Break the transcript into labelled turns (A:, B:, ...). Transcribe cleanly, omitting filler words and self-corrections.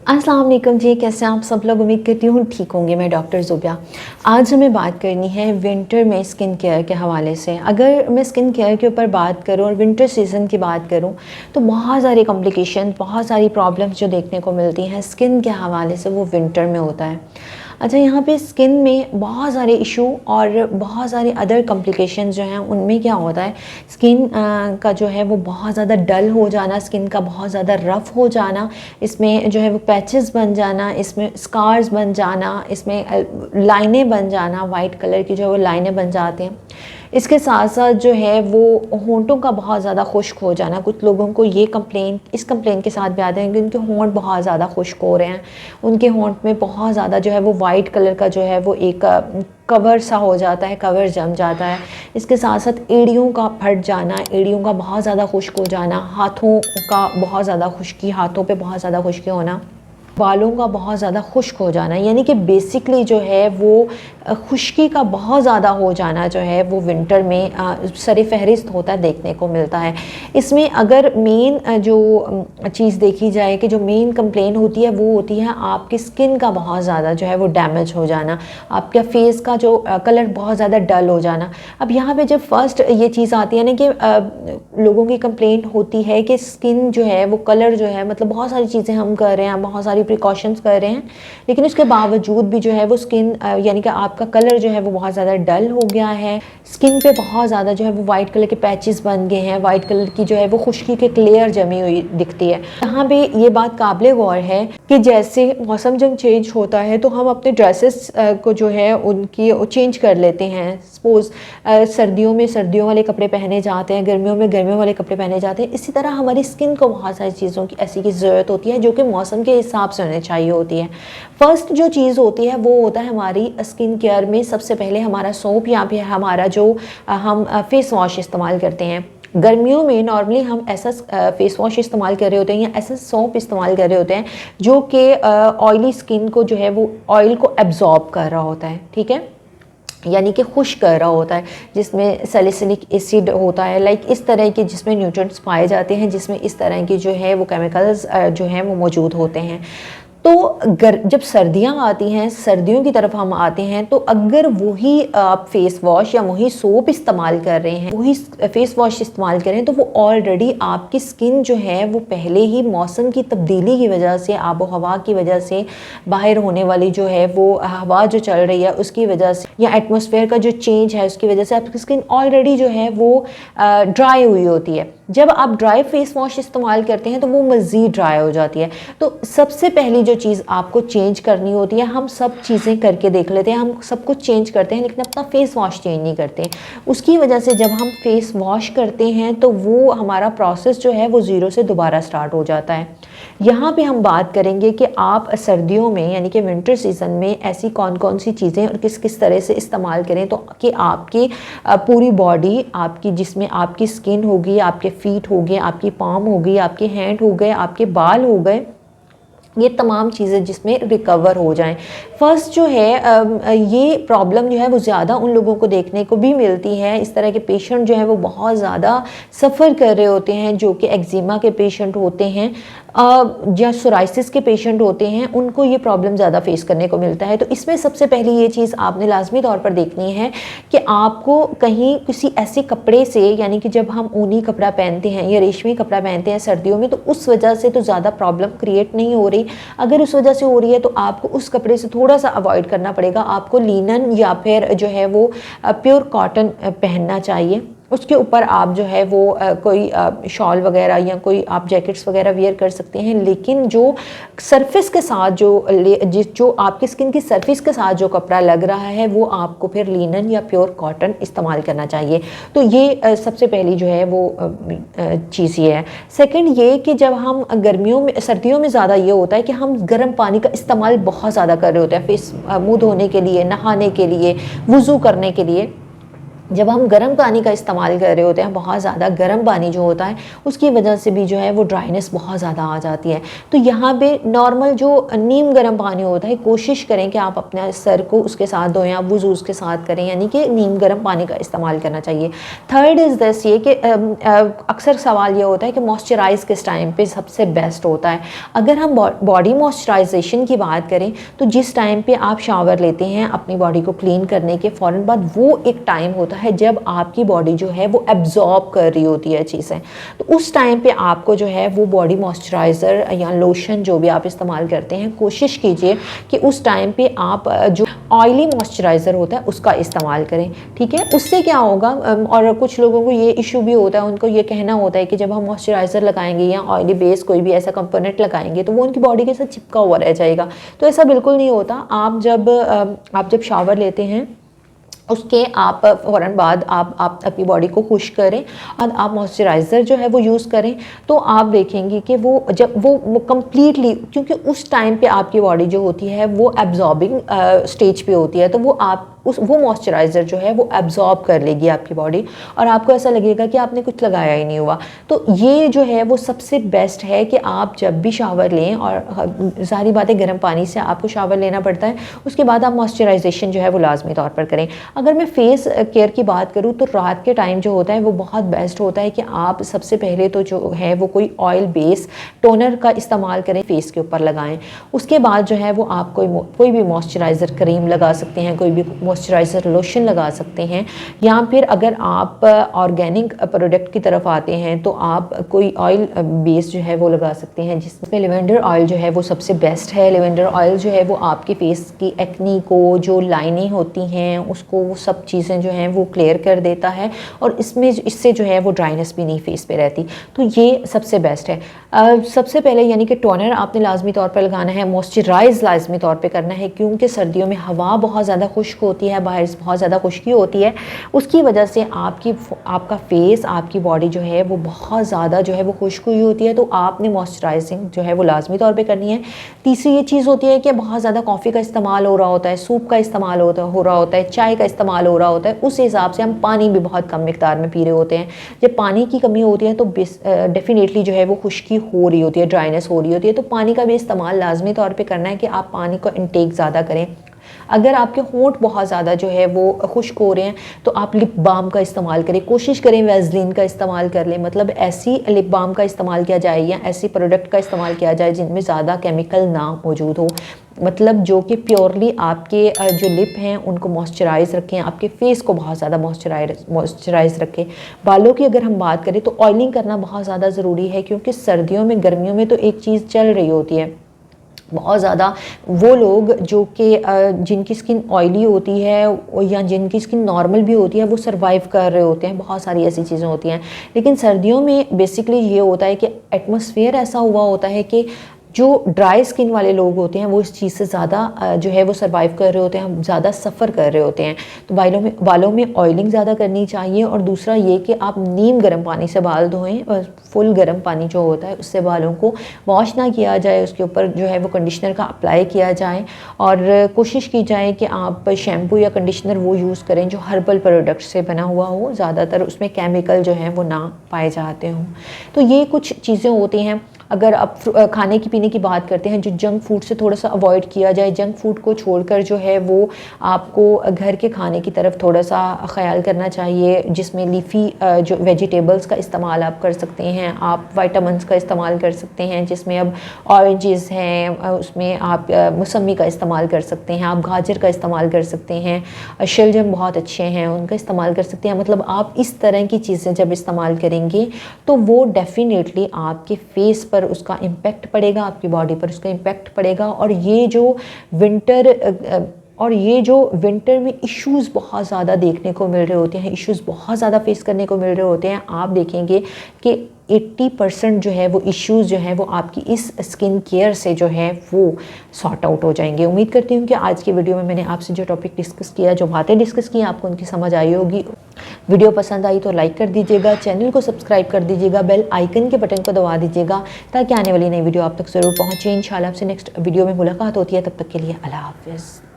A: अस्सलाम वालेकुम जी, कैसे हैं आप सब लोग। उम्मीद करती हूँ ठीक होंगे। मैं डॉक्टर ज़ुबिया। आज हमें बात करनी है विंटर में स्किन केयर के हवाले से। अगर मैं स्किन केयर के ऊपर बात करूँ और विंटर सीज़न की बात करूँ तो बहुत सारी कॉम्प्लिकेशन, बहुत सारी प्रॉब्लम्स जो देखने को मिलती हैं स्किन के हवाले से, वो विंटर में होता है। अच्छा, यहाँ पे स्किन में बहुत सारे इशू और बहुत सारे अदर कॉम्प्लिकेशंस जो हैं उनमें क्या होता है, स्किन का जो है वो बहुत ज़्यादा डल हो जाना, स्किन का बहुत ज़्यादा रफ़ हो जाना, इसमें जो है वो पैचेस बन जाना, इसमें स्कार्स बन जाना, इसमें लाइनें बन जाना, वाइट कलर की जो है वो लाइनें बन जाते हैं। इसके साथ साथ जो है वो होंठों का बहुत ज़्यादा खुश्क हो जाना। कुछ लोगों को ये इस कंप्लेंट के साथ भी आते हैं कि उनके होंठ बहुत ज़्यादा खुश्क हो रहे हैं, उनके होंठ में बहुत ज़्यादा जो है वो वाइट कलर का जो है वो एक कवर सा हो जाता है, कवर जम जाता है। इसके साथ साथ एड़ियों का फट जाना, एड़ियों का बहुत ज़्यादा खुश्क हो जाना, हाथों का बहुत ज़्यादा खुश्की, हाथों पे बहुत ज़्यादा खुश्की होना, बालों का बहुत ज़्यादा खुश्क हो जाना। यानी कि बेसिकली जो है वो खुश्की का बहुत ज़्यादा हो जाना जो है वो विंटर में सर फहरिस्त होता है, देखने को मिलता है। इसमें अगर मेन जो चीज़ देखी जाए कि जो मेन कंप्लेन होती है वो होती है आपकी स्किन का बहुत ज़्यादा जो है वो डैमेज हो जाना, आपका फेस का जो कलर बहुत ज़्यादा डल हो जाना। अब यहाँ पे जब फर्स्ट ये चीज़ आती है ना कि लोगों की कंप्लेंट होती है कि स्किन जो है वो कलर जो है, मतलब बहुत सारी चीज़ें हम कर रहे हैं, बहुत सारी प्रिकॉशंस कर रहे हैं, लेकिन उसके बावजूद भी जो है वो स्किन यानी कि आपका कलर जो है वो बहुत ज़्यादा डल हो गया है, स्किन पे बहुत ज़्यादा जो है वो वाइट कलर के पैचेस बन गए हैं, वाइट कलर की जो है वो खुश्की के लेयर जमी हुई दिखती है। यहाँ पे ये बात काबिल गौर है कि जैसे मौसम जब चेंज होता है तो हम अपने ड्रेसेस को जो है उनकी चेंज कर लेते हैं। सपोज़ सर्दियों में सर्दियों वाले कपड़े पहने जाते हैं, गर्मियों में गर्मियों वाले कपड़े पहने जाते हैं। इसी तरह हमारी स्किन को बहुत सारी चीज़ों की ऐसी की ज़रूरत होती है जो कि मौसम के हिसाब से होनी चाहिए होती है। फर्स्ट जो चीज़ होती है वो होता है हमारी स्किन केयर में सबसे पहले हमारा सोप या फिर हमारा जो हम फेस वॉश इस्तेमाल करते हैं। गर्मियों में नॉर्मली हम ऐसा फेस वॉश इस्तेमाल कर रहे होते हैं या ऐसा सोप इस्तेमाल कर रहे होते हैं जो कि ऑयली स्किन को जो है वो ऑयल को एब्जॉर्ब कर रहा होता है, ठीक है, यानी कि खुश कर रहा होता है, जिसमें सैलिसिलिक एसिड होता है, लाइक इस तरह के जिसमें न्यूट्रिएंट्स पाए जाते हैं, जिसमें इस तरह की जो है वो केमिकल्स जो हैं वो मौजूद होते हैं। तो जब सर्दियां आती हैं, सर्दियों की तरफ हम आते हैं, तो अगर वही आप फेस वॉश या वही सोप इस्तेमाल कर रहे हैं, वही फेस वॉश इस्तेमाल करें, तो वो ऑलरेडी आपकी स्किन जो है वो पहले ही मौसम की तब्दीली की वजह से, आबो हवा की वजह से, बाहर होने वाली जो है वो हवा जो चल रही है उसकी वजह से, या एटमॉस्फेयर का जो चेंज है उसकी वजह से आपकी स्किन ऑलरेडी जो है वो ड्राई हुई होती है। जब आप ड्राई फेस वॉश इस्तेमाल करते हैं तो वो मज़ीद ड्राई हो जाती है। तो सबसे पहली जो चीज़ आपको चेंज करनी होती है, हम सब चीज़ें करके देख लेते हैं, हम सब कुछ चेंज करते हैं लेकिन अपना फेस वॉश चेंज नहीं करते। उसकी वजह से जब हम फेस वॉश करते हैं तो वो हमारा प्रोसेस जो है वो ज़ीरो से दोबारा स्टार्ट हो जाता है। यहाँ पे हम बात करेंगे कि आप सर्दियों में यानी कि विंटर सीज़न में ऐसी कौन कौन सी चीज़ें और किस किस तरह से इस्तेमाल करें तो कि आपकी पूरी बॉडी, आपकी जिसमें आपकी स्किन होगी, आपके फीट हो गए, आपकी पाम हो गई, आपके हैंड हो गए, आपके बाल हो गए, ये तमाम चीज़ें जिसमें रिकवर हो जाएं। फर्स्ट जो है ये प्रॉब्लम जो है वो ज़्यादा उन लोगों को देखने को भी मिलती है, इस तरह के पेशेंट जो है वो बहुत ज़्यादा सफ़र कर रहे होते हैं, जो कि एक्जिमा के पेशेंट होते हैं या सोराइसिस के पेशेंट होते हैं, उनको ये प्रॉब्लम ज़्यादा फेस करने को मिलता है। तो इसमें सबसे पहली ये चीज़ आपने लाजमी तौर पर देखनी है कि आपको कहीं किसी ऐसे कपड़े से, यानी कि जब हम ऊनी कपड़ा पहनते हैं या रेशमी कपड़ा पहनते हैं सर्दियों में, तो उस वजह से तो ज़्यादा प्रॉब्लम क्रिएट नहीं हो रही। अगर उस वजह से हो रही है तो आपको उस कपड़े से थोड़ा सा अवॉइड करना पड़ेगा। आपको लिनन या फिर जो है वो प्योर कॉटन पहनना चाहिए। उसके ऊपर आप जो है वो कोई शॉल वगैरह या कोई आप जैकेट्स वगैरह वियर कर सकते हैं, लेकिन जो सरफेस के साथ जो आपकी स्किन की सरफेस के साथ जो कपड़ा लग रहा है वो आपको फिर लिनन या प्योर कॉटन इस्तेमाल करना चाहिए। तो ये सबसे पहली जो है वो चीज़ ये है। सेकंड ये कि जब हम गर्मियों में, सर्दियों में ज़्यादा ये होता है कि हम गर्म पानी का इस्तेमाल बहुत ज़्यादा कर रहे होते हैं फेस मुँह धोने के लिए, नहाने के लिए, वुज़ू करने के लिए। जब हम गर्म पानी का इस्तेमाल कर रहे होते हैं, बहुत ज़्यादा गर्म पानी जो होता है उसकी वजह से भी जो है वो ड्राइनेस बहुत ज़्यादा आ जाती है। तो यहाँ पे नॉर्मल जो नीम गर्म पानी होता है, कोशिश करें कि आप अपने सर को उसके साथ धोएं, आप वुज़ू उसके साथ करें, यानी कि नीम गर्म पानी का इस्तेमाल करना चाहिए। थर्ड इज़ दिस, ये कि अक्सर सवाल ये होता है कि मॉइस्चराइज़ किस टाइम पे सबसे बेस्ट होता है। अगर हम बॉडी मॉइस्चराइजेशन की बात करें तो जिस टाइम पे आप शावर लेते हैं अपनी बॉडी को क्लीन करने के फ़ौरन बाद, वो एक टाइम होता है जब आपकी बॉडी जो है वो एब्जॉर्ब कर रही होती है चीज़ें। तो उस टाइम पे आपको जो है वो बॉडी मॉइस्चराइज़र या लोशन जो भी आप इस्तेमाल करते हैं, कोशिश कीजिए कि उस टाइम पे आप जो ऑयली मॉइस्चराइज़र होता है उसका इस्तेमाल करें, ठीक है। उससे क्या होगा, और कुछ लोगों को ये इशू भी होता है, उनको ये कहना होता है कि जब हम मॉइस्चराइज़र लगाएंगे या ऑयली बेस कोई भी ऐसा कंपोनेंट लगाएंगे तो वो उनकी बॉडी के साथ चिपका हुआ रह जाएगा। तो ऐसा बिल्कुल नहीं होता। आप जब शावर लेते हैं उसके आप फ़ौरन बाद आप अपनी बॉडी को खुश करें और आप मॉइस्चराइज़र जो है वो यूज़ करें, तो आप देखेंगे कि वो जब वो कंप्लीटली, क्योंकि उस टाइम पे आपकी बॉडी जो होती है वो एब्जॉर्बिंग स्टेज पे होती है, तो वो आप वो मॉइस्चराइज़र जो है वो एब्जॉर्ब कर लेगी आपकी बॉडी और आपको ऐसा लगेगा कि आपने कुछ लगाया ही नहीं हुआ। तो ये जो है वो सबसे बेस्ट है कि आप जब भी शावर लें, और सारी बातें गर्म पानी से आपको शावर लेना पड़ता है, उसके बाद आप मॉइस्चराइजेशन जो है वो लाजमी तौर पर करें। अगर मैं फेस केयर की बात करूँ तो रात के टाइम जो होता है वो बहुत बेस्ट होता है कि आप सबसे पहले तो जो है वो कोई ऑयल बेस टोनर का इस्तेमाल करें, फेस के ऊपर लगाएं। उसके बाद जो है वो आप कोई भी मॉइस्चराइज़र क्रीम लगा सकते हैं, कोई भी मॉइस्चराइज़र लोशन लगा सकते हैं, या फिर अगर आप ऑर्गेनिक प्रोडक्ट की तरफ आते हैं तो आप कोई ऑयल बेस जो है वो लगा सकते हैं, जिसमें लेवेंडर ऑयल जो है वो सबसे बेस्ट है। लेवेंडर ऑयल जो है वो आपके फेस की एक्नी को, जो लाइनें होती हैं उसको, वो सब चीज़ें जो हैं वो क्लियर कर देता है, और इससे जो है वो ड्राइनेस भी नहीं फेस पे रहती। तो ये सबसे बेस्ट है। सबसे पहले यानी कि टोनर आपने लाजमी तौर पर लगाना है, मॉइस्चराइज़ लाजमी तौर पे करना है, क्योंकि सर्दियों में हवा बहुत ज़्यादा खुश्क होती है, बाहर बहुत ज़्यादा खुश्की होती है, उसकी वजह से आपका फेस, आपकी बॉडी जो है वो बहुत ज़्यादा जो है वो खुश्क हुई होती है, तो आपने मॉइस्चराइजिंग जो है वो लाजमी तौर पे करनी है। तीसरी ये चीज़ होती है कि बहुत ज़्यादा कॉफ़ी का इस्तेमाल हो रहा होता है, सूप का इस्तेमाल हो रहा होता है, चाय का इस्तेमाल हो रहा होता है, उस हिसाब से हम पानी भी बहुत कम मिकदार में पी रहे होते हैं। जब पानी की कमी होती है तो डेफिनेटली जो है वो खुश्की हो रही होती है, ड्राइनेस हो रही होती है, तो पानी का भी इस्तेमाल लाजमी तौर पे करना है कि आप पानी को इंटेक ज़्यादा करें। अगर आपके होंठ बहुत ज़्यादा जो है वो खुश्क हो रहे हैं तो आप लिप बाम का इस्तेमाल करें, कोशिश करें वैसलीन का इस्तेमाल कर लें, मतलब ऐसी लिप बाम का इस्तेमाल किया जाए या ऐसी प्रोडक्ट का इस्तेमाल किया जाए जिनमें ज़्यादा केमिकल ना मौजूद हो, मतलब जो कि प्योरली आपके जो लिप हैं उनको मॉइस्चराइज़ रखें, आपके फेस को बहुत ज़्यादा मॉइस्चराइज़ रखें। बालों की अगर हम बात करें तो ऑयलिंग करना बहुत ज़्यादा ज़रूरी है, क्योंकि सर्दियों में, गर्मियों में तो एक चीज़ चल रही होती है बहुत ज़्यादा, वो लोग जो कि जिनकी स्किन ऑयली होती है या जिनकी स्किन नॉर्मल भी होती है वो सरवाइव कर रहे होते हैं, बहुत सारी ऐसी चीज़ें होती हैं। लेकिन सर्दियों में बेसिकली ये होता है कि एटमॉस्फेयर ऐसा हुआ होता है कि जो ड्राई स्किन वाले लोग होते हैं वो इस चीज़ से ज़्यादा जो है वो सर्वाइव कर रहे होते हैं, हम ज़्यादा सफ़र कर रहे होते हैं। तो बालों में ऑयलिंग ज़्यादा करनी चाहिए। और दूसरा ये कि आप नीम गर्म पानी से बाल धोएं, और फुल गर्म पानी जो होता है उससे बालों को वॉश ना किया जाए, उसके ऊपर जो है वो कंडीशनर का अप्लाई किया जाए, और कोशिश की जाए कि आप शैम्पू या कंडीशनर वो यूज़ करें जो हर्बल प्रोडक्ट से बना हुआ हो, ज़्यादातर उसमें केमिकल जो है वो ना पाए जाते हों। तो ये कुछ चीज़ें होती हैं। अगर आप खाने की पीने की बात करते हैं, जो जंक फूड से थोड़ा सा अवॉइड किया जाए, जंक फूड को छोड़कर जो है वो आपको घर के खाने की तरफ थोड़ा सा ख्याल करना चाहिए, जिसमें लीफ़ी जो वेजिटेबल्स का इस्तेमाल आप कर सकते हैं, आप विटामिन्स का इस्तेमाल कर सकते हैं, जिसमें अब ऑरेंजेस हैं, उसमें आप मौसमी का इस्तेमाल कर सकते हैं, आप गाजर का इस्तेमाल कर सकते हैं, शलजम बहुत अच्छे हैं उनका इस्तेमाल कर सकते हैं। मतलब आप इस तरह की चीज़ें जब इस्तेमाल करेंगे तो वो डेफिनेटली आपके फेस पर उसका इम्पेक्ट पड़ेगा, आपकी बॉडी पर उसका इम्पेक्ट पड़ेगा। और ये जो विंटर में इश्यूज़ बहुत ज़्यादा देखने को मिल रहे होते हैं, इश्यूज़ बहुत ज़्यादा फेस करने को मिल रहे होते हैं, आप देखेंगे कि 80% जो है वो इश्यूज़ जो है वो आपकी इस स्किन केयर से जो है वो सॉर्ट आउट हो जाएंगे। उम्मीद करती हूँ कि आज की वीडियो में मैंने आपसे जो टॉपिक डिस्कस किया, जो बातें डिस्कस की, आपको उनकी समझ आई होगी। वीडियो पसंद आई तो लाइक कर दीजिएगा, चैनल को सब्सक्राइब कर दीजिएगा, बेल आइकन के बटन को दबा दीजिएगा ताकि आने वाली नई वीडियो आप तक ज़रूर पहुँचे। इंशाल्लाह आपसे नेक्स्ट वीडियो में मुलाकात होती है, तब तक के लिए अल्लाह हाफ़िज़।